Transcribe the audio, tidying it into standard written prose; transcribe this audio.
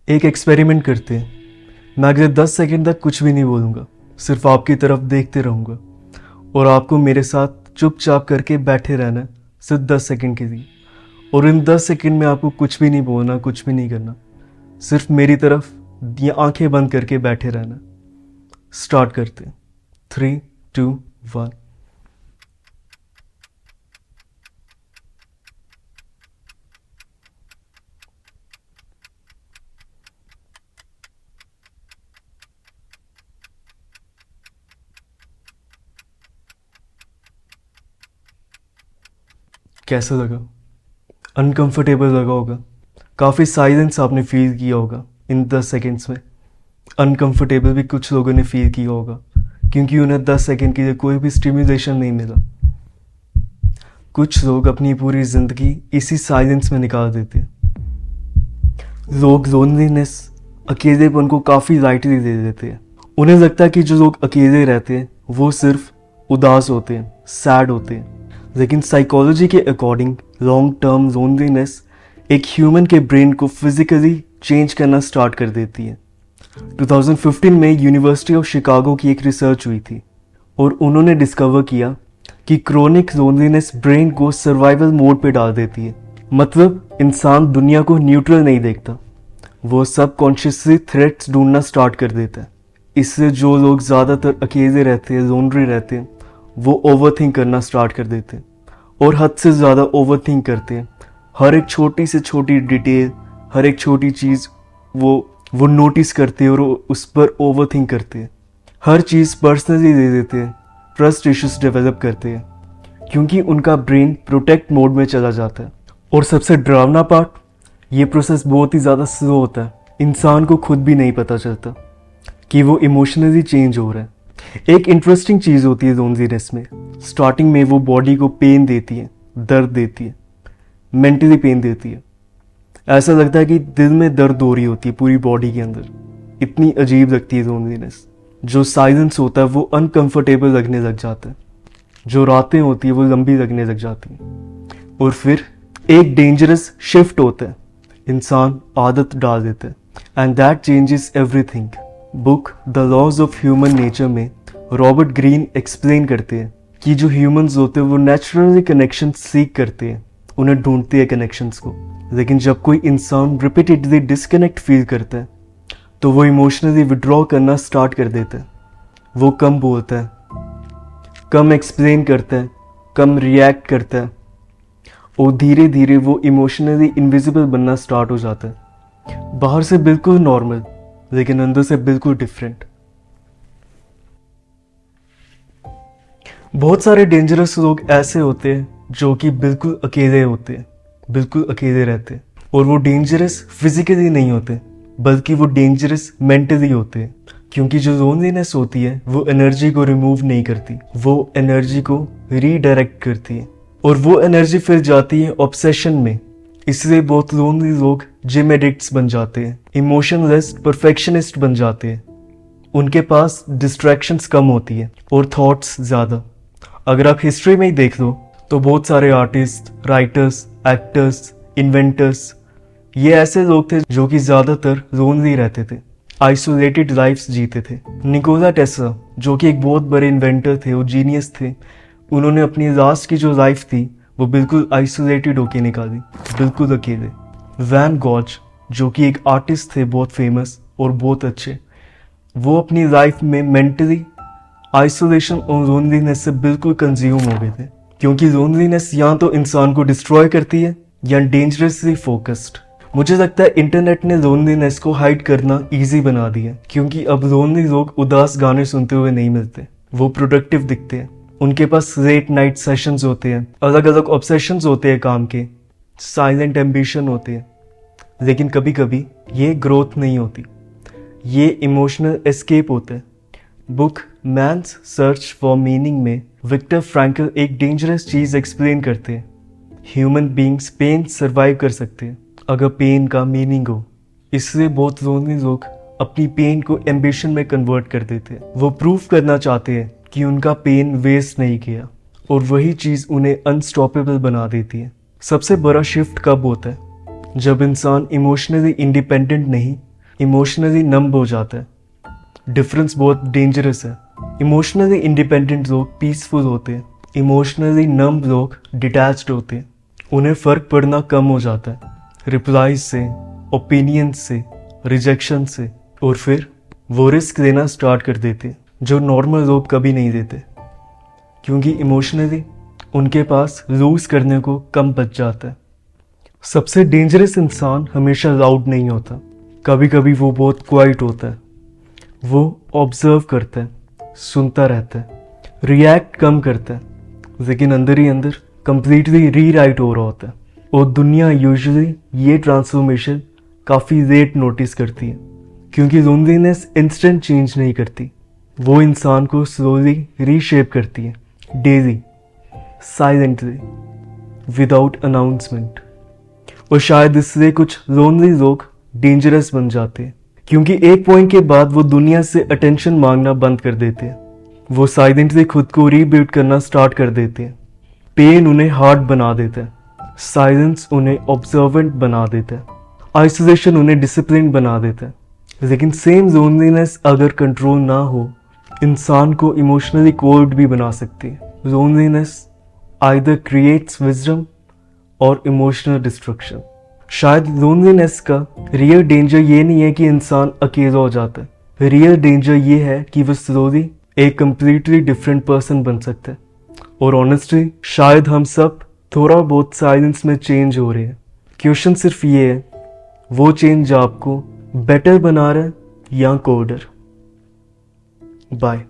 एक एक्सपेरिमेंट करते हैं। मैं अगले 10 सेकंड तक कुछ भी नहीं बोलूँगा, सिर्फ आपकी तरफ देखते रहूँगा और आपको मेरे साथ चुपचाप करके बैठे रहना है सिर्फ 10 सेकंड के लिए। और इन 10 सेकंड में आपको कुछ भी नहीं बोलना, कुछ भी नहीं करना, सिर्फ मेरी तरफ ये आंखें बंद करके बैठे रहना। स्टार्ट करते हैं। 3, 2, 1। कैसा लगा? अनकंफर्टेबल लगा होगा, काफ़ी साइलेंस आपने फील किया होगा इन 10 सेकेंड्स में। अनकंफर्टेबल भी कुछ लोगों ने फील किया होगा क्योंकि उन्हें 10 सेकेंड के लिए कोई भी स्टिम्युलेशन नहीं मिला। कुछ लोग अपनी पूरी ज़िंदगी इसी साइलेंस में निकाल देते हैं। लोग लोनलीनेस, अकेलेपन को काफ़ी लाइटली ले लेते हैं। उन्हें लगता है कि जो लोग अकेले रहते हैं वो सिर्फ उदास होते हैं, सैड होते हैं। लेकिन साइकोलॉजी के अकॉर्डिंग लॉन्ग टर्म लोनलीनेस एक ह्यूमन के ब्रेन को फिजिकली चेंज करना स्टार्ट कर देती है। 2015 में यूनिवर्सिटी ऑफ शिकागो की एक रिसर्च हुई थी और उन्होंने डिस्कवर किया कि क्रोनिक लोनलीनेस ब्रेन को सर्वाइवल मोड पे डाल देती है। मतलब इंसान दुनिया को न्यूट्रल नहीं देखता, वो सबकॉन्शियसली थ्रेट्स ढूंढना स्टार्ट कर देता है। इससे जो लोग ज़्यादातर अकेले रहते हैं, लोनली रहते हैं, वो ओवरथिंक करना स्टार्ट कर देते हैं और हद से ज़्यादा ओवरथिंक करते हैं। हर एक छोटी से छोटी डिटेल, हर एक छोटी चीज़ वो नोटिस करते हैं और उस पर ओवरथिंक करते हैं। हर चीज़ पर्सनली ले लेते हैं, ट्रस्ट इश्यूज डेवलप करते हैं क्योंकि उनका ब्रेन प्रोटेक्ट मोड में चला जाता है। और सबसे डरावना पार्ट, ये प्रोसेस बहुत ही ज़्यादा स्लो होता है। इंसान को खुद भी नहीं पता चलता कि वो इमोशनली चेंज हो रहा है। एक इंटरेस्टिंग चीज़ होती है लोनलीनेस में, स्टार्टिंग में वो बॉडी को पेन देती है, दर्द देती है, मेंटली पेन देती है। ऐसा लगता है कि दिल में दर्द हो रही होती है पूरी बॉडी के अंदर। इतनी अजीब लगती है लोनलीनेस। जो साइलेंस होता है वो अनकंफर्टेबल लगने लग जाता है। जो रातें होती है वो लंबी लगने लग जाती हैं। और फिर एक डेंजरस शिफ्ट होता है, इंसान आदत डाल देता है and that changes everything. Book the laws of human nature में रॉबर्ट ग्रीन एक्सप्लेन करते हैं कि जो ह्यूमंस होते हैं वो नेचुरली कनेक्शन सीख करते हैं, उन्हें ढूंढते हैं कनेक्शंस को। लेकिन जब कोई इंसान रिपीटेडली डिस्कनेक्ट फील करता है तो वो इमोशनली विड्रॉ करना स्टार्ट कर देता है। वो कम बोलता है, कम एक्सप्लेन करता है, कम रिएक्ट करता है और धीरे धीरे वो इमोशनली इनविजिबल बनना स्टार्ट हो जाता है। बाहर से बिल्कुल नॉर्मल लेकिन अंदर से बिल्कुल डिफरेंट। बहुत सारे डेंजरस लोग ऐसे होते हैं जो कि बिल्कुल अकेले होते हैं, बिल्कुल अकेले रहते हैं। और वो डेंजरस फिजिकली नहीं होते बल्कि वो डेंजरस मेंटली होते हैं क्योंकि जो लोनलीनेस होती है वो एनर्जी को रिमूव नहीं करती, वो एनर्जी को रीडायरेक्ट करती है और वो एनर्जी फिर जाती है ऑब्सेशन में। इसलिए बहुत लोनली लोग जिम एडिक्ट्स बन जाते हैं, इमोशनलेस परफेक्शनिस्ट बन जाते हैं। उनके पास डिस्ट्रैक्शंस कम होती है और थॉट्स ज़्यादा। अगर आप हिस्ट्री में ही देख लो तो बहुत सारे आर्टिस्ट, राइटर्स, एक्टर्स, इन्वेंटर्स, ये ऐसे लोग थे जो कि ज़्यादातर लोनली रहते थे, आइसोलेटेड लाइफ्स जीते थे। निकोला टेस्ला जो कि एक बहुत बड़े इन्वेंटर थे और जीनियस थे, उन्होंने अपनी लास्ट की जो लाइफ थी वो बिल्कुल आइसोलेटेड होके निकाली, बिल्कुल अकेले। वैन गॉच जो कि एक आर्टिस्ट थे बहुत फेमस और बहुत अच्छे, वो अपनी लाइफ में मेंटली आइसोलेशन और लोनलीनेस से बिल्कुल कंज्यूम हो गए थे क्योंकि लोनलीनेस या तो इंसान को डिस्ट्रॉय करती है या डेंजरसली फोकस्ड। मुझे लगता है इंटरनेट ने लोनलीनेस को हाइड करना इजी बना दिया क्योंकि अब लोनली लोग उदास गाने सुनते हुए नहीं मिलते, वो प्रोडक्टिव दिखते हैं। उनके पास लेट नाइट सेशंस होते हैं, अलग अलग ऑब्सेशंस होते हैं काम के, साइलेंट एम्बिशन होते हैं। लेकिन कभी कभी ये ग्रोथ नहीं होती, ये इमोशनल एस्केप होता है। Book man's search for meaning में विक्टर फ्रैंकल एक डेंजरस चीज़ एक्सप्लेन करते हैं। ह्यूमन बींग्स पेन सर्वाइव कर सकते हैं अगर पेन का मीनिंग हो। इसलिए बहुत लोनली लोग अपनी पेन को एम्बिशन में कन्वर्ट कर देते हैं। वो प्रूव करना चाहते हैं कि उनका पेन वेस्ट नहीं किया और वही चीज़ उन्हें अनस्टॉपेबल बना देती है। सबसे बड़ा शिफ्ट कब होता है? जब इंसान इमोशनली इंडिपेंडेंट नहीं इमोशनली नंब हो जाता है। डिफरेंस बहुत डेंजरस है। इमोशनली इंडिपेंडेंट लोग पीसफुल होते हैं, इमोशनली नंब लोग डिटैच्ड होते हैं। उन्हें फ़र्क पड़ना कम हो जाता है रिप्लाईज से, ओपिनियंस से, रिजेक्शन से, और फिर वो रिस्क लेना स्टार्ट कर देते जो नॉर्मल लोग कभी नहीं देते, क्योंकि इमोशनली उनके पास लूज करने को कम बच जाता है। सबसे डेंजरस इंसान हमेशा लाउड नहीं होता, कभी कभी वो बहुत क्वाइट होता है। वो ऑब्जर्व करता है, सुनता रहता है, रिएक्ट कम करता है, लेकिन अंदर ही अंदर कंप्लीटली रीराइट हो रहा होता है। और दुनिया यूजुअली ये ट्रांसफॉर्मेशन काफ़ी लेट नोटिस करती है, क्योंकि लोनलीनेस इंस्टेंट चेंज नहीं करती, वो इंसान को स्लोली रीशेप करती है, डेली, साइलेंटली, विदाउट अनाउंसमेंट। और शायद इसलिए कुछ लोनली लोग डेंजरस बन जाते हैं, क्योंकि एक पॉइंट के बाद वो दुनिया से अटेंशन मांगना बंद कर देते हैं। वो साइलेंटली खुद को रीबिल्ड करना स्टार्ट कर देते हैं। पेन उन्हें हार्ड बना देता है, साइलेंस उन्हें ऑब्जर्वेंट बना देता है, आइसोलेशन उन्हें डिसिप्लिन बना देता है। लेकिन सेम लोनलीनेस अगर कंट्रोल ना हो, इंसान को इमोशनली कोल्ड भी बना सकती है। लोनलीनेस आइदर क्रिएट्स विजडम और इमोशनल डिस्ट्रक्शन। शायद लोनलीनेस का रियल डेंजर ये नहीं है कि इंसान अकेला हो जाता है, रियल डेंजर ये है कि वो स्लोली एक कंप्लीटली डिफरेंट पर्सन बन सकता है। और ऑनेस्टली शायद हम सब थोड़ा बहुत साइलेंस में चेंज हो रहे हैं। क्वेश्चन सिर्फ ये है, वो चेंज आपको बेटर बना रहा है या कोडर। बाय।